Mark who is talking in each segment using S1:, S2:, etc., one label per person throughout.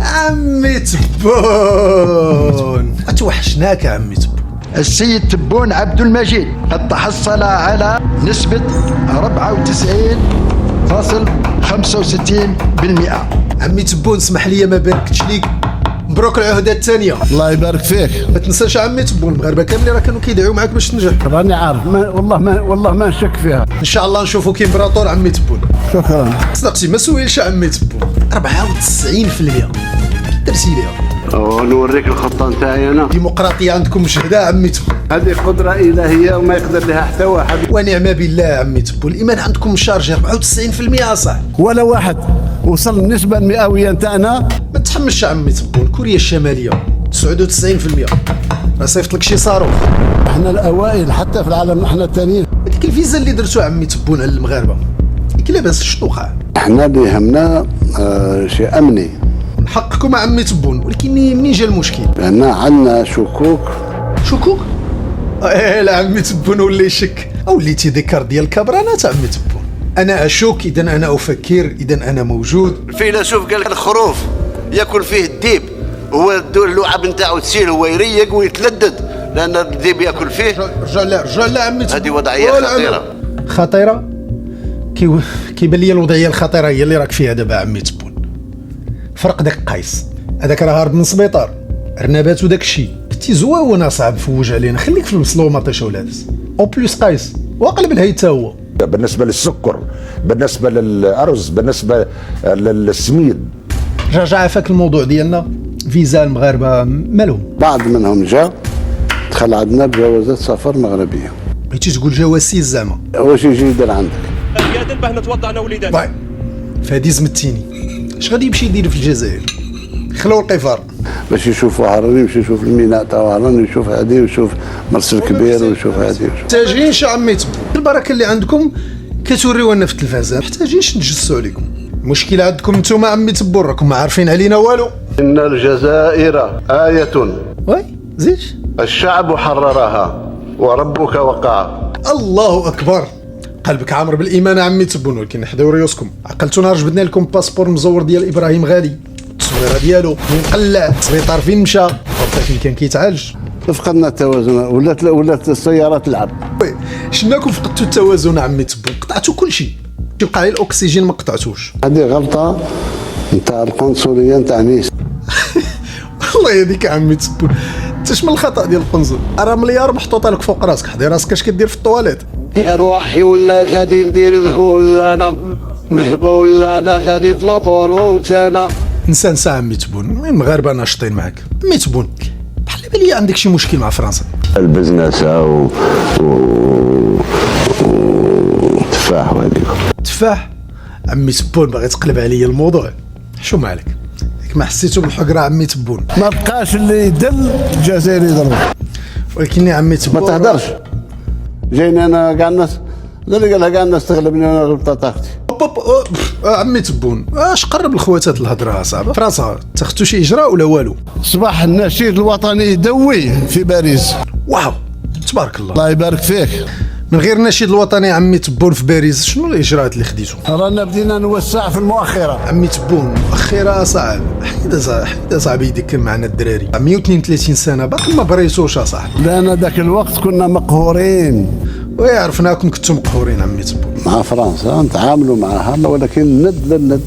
S1: عمي تبون اتوحشناك عمي تبون.
S2: السيد تبون عبد المجيد قد تحصل على نسبة 94.65%.
S1: عمي تبون اسمح لي ما باركتش ليك، مبروك العهده الثانيه.
S3: الله يبارك فيك.
S1: ما تنساش عمي تبون المغاربه كاملين راه كانوا كيدعيو معاك باش تنجح.
S3: راني عارف، والله ما نشك فيها.
S1: ان شاء الله نشوفوك امبراطور عمي تبون.
S3: شكرا.
S1: صدقتي ما سويلش عمي تبون 94% درتي ليها.
S4: نوريك الخطه نتاعي انا.
S1: ديمقراطيه عندكم مشهده عمي تبون.
S4: هذه قدره الهيه وما يقدر لها حتى واحد.
S1: ونعم بالله عمي تبون، الايمان عندكم شارجي 94% صح.
S3: ولا واحد وصل النسبة المئوية نتاعنا.
S1: ما تحملش عمي تبون، كوريا الشماليه 99%. راه صيفط لك شي صاروخ.
S3: احنا الاوائل حتى في العالم، احنا الثانيين.
S1: هذيك الفيزا اللي درتو عمي تبون على المغاربه ديك لاباس شنو وقع؟
S4: احنا اللي يهمنا شيء امني،
S1: نحقكم عمي تبون، ولكن منين جا المشكل؟
S4: لان عندنا شكوك.
S1: شكوك؟ لا عمي تبون ولي يشك، وليتي ذكر ديال الكبرانات عمي تبون. انا اشك اذا انا افكر اذا انا موجود.
S5: الفيلسوف قال الخروف ياكل فيه الديب، هو اللعب نتاعو تسير هو يريق ويتلدد لان الديب ياكل فيه.
S1: رجع لا عمي تبون.
S5: هذه وضعيه خطيره.
S1: خطيره؟ كيبان لي الوضعيه الخطيره هي اللي راك فيها دابا عمي تبون. فرق داك قيس هذاك راه هارب من السبيطار، رنابات وداك الشيء كنتي زواون صعب فوج علينا، خليك في المصلو ما طيش ولابس. او بليس قيس وقلب الهي تا هو.
S6: بالنسبه للسكر، بالنسبه للارز، بالنسبه للسميد.
S1: رجع عافاك الموضوع ديالنا فيزا المغاربه مالهم؟
S4: بعض منهم جا دخل عندنا بجوازات سفر مغربيه.
S1: بغيتي تقول جواسيس زعما؟
S4: واش يجي يدير عندك؟
S7: يا باه نتوضا انا وليداتي.
S1: طيب فهادي زمتيني، اش غادي يمشي يدير في الجزائر؟ خلو القفار
S4: باش يشوفوا هراني، يمشي يشوف الميناء تاع هراني، يشوف هذه ويشوف مرسل كبير ويشوف هذه.
S1: محتاجينش عمي تبون، البركه اللي عندكم كتوريونا في التلفازه، محتاجينش نجسوا عليكم. المشكله عندكم نتوما عمي تبون، راكم ما عارفين علينا والو.
S4: ان الجزائر آية
S1: وي زيد.
S4: الشعب حررها وربك وقعها.
S1: الله اكبر، قلبك عامر بالايمان عمي تبون، ولكن حداو ريوسكم. عقلتونا جبدنا لكم باسبور مزور ديال ابراهيم غالي، التصويره ديالو من قلع، السبيطار فين مشى، فين كان كيتعالج.
S4: فقدنا التوازن، ولات السيارات تلعب.
S1: وي شناكم فقدتوا التوازن عمي تبون، قطعتوا كل شيء، تلقى غير الاكسجين ما قطعتوش.
S4: هذه غلطه نتاع القنصليه نتاع نيس.
S1: والله يهديك عمي تبون، انت شمن الخطا ديال القنصل؟ راه مليار محطوطه لك فوق راسك، حضي راسك اش كدير في الطواليت.
S5: يا روحي ولا غادي ندير الغول انا محبول انا غادي طلبور انا.
S1: نسى عمي تبون، المغاربه ناشطين معاك عمي تبون. بحال بالي عندك شي مشكل مع فرنسا.
S4: البزنس تفاح وهذيك.
S1: تفاح عمي تبون، باغي تقلب عليا الموضوع. شو مالك؟ ما حسيتو بالحقره عمي تبون؟
S3: ما بقاش اللي يدل الجزائر يضرب.
S1: ولكن يا عمي تبون
S4: ما تهدرش. جايني انا كاع الناس، اللي قالها كاع الناس تغلبني وانا غلبت طاقتي.
S1: عمي تبون اش قرب الخواتات الهضره صعبه. فرنسا تاخذتوا شي اجراء ولا والو؟
S3: صباح النشيد الوطني يدوي في باريس.
S1: واو تبارك الله.
S3: الله يبارك فيك.
S1: من غير النشيد الوطني عمي تبون في باريس، شنو الاجراءات اللي خديتو؟
S3: رانا بدينا نوسع في المؤخره.
S1: عمي تبون مؤخره صعب، حيدا صعب يديك معنا الدراري 132 سنه باقي ما بريتوش اصاحبي.
S3: لان ذاك الوقت كنا مقهورين.
S1: ويعرفناكم كنتم مقهورين عمي تبون.
S4: مع فرنسا نتعاملوا معها، ولكن ند للند.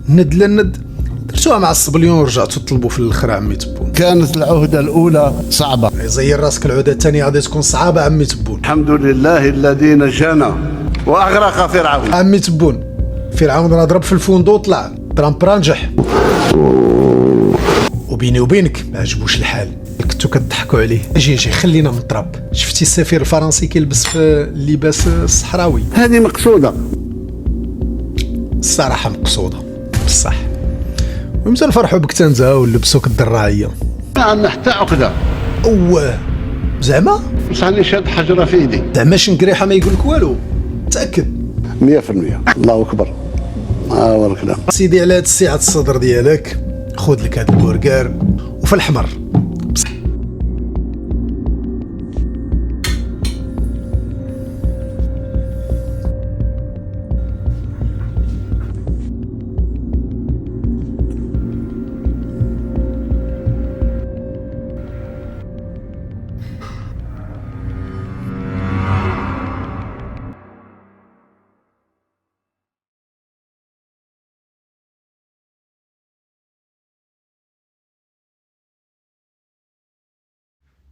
S1: ند للند درتوها مع الصبليون ورجعتوا تطلبوا في الاخر عمي تبون.
S3: كانت العهده الاولى صعبه،
S1: زير راسك العوده الثانيه غادي تكون صعبه عمي تبون.
S4: الحمد لله الذي نجانا واغرق فرعون.
S1: عمي تبون فرعون راه ضرب في الفندق وطلع، ترامب نجح. وبيني وبينك ما عجبوش الحال، كنتو كتضحكوا عليه. اجي خلينا من ترامب. شفتي السفير الفرنسي كيلبس في اللباس الصحراوي؟
S4: هذه مقصوده
S1: الصراحه مقصوده بصح. ومتى نفرحوا بك تنزا ولبسوك الدراعيه.
S4: ما عندنا حتى عقده.
S1: اوه زعما؟
S4: بصح راني شاد حجره في يدي.
S1: زعما شنقريحه ما يقول لك والو؟ تاكد
S4: 100%. الله اكبر. هو الكلام.
S1: سيدي على هاد السعه الصدر ديالك خذ لك هاد البرجر وفي الحمر.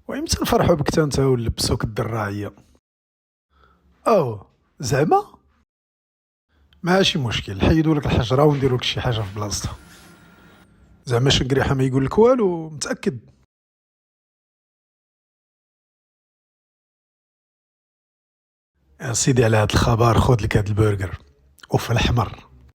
S1: وإمتى نفرحوا بك تا انت ونلبسوك الدراعية؟ زعما ماشي مشكل، حيدوا لك الحجرة ونديروا لك شي حاجة في بلاصتها. زعما شنقريحة ما يقول لك والو، متأكد؟ يا سيدي على هاد الخبر خذ لك هاد البرجر وفي الأحمر.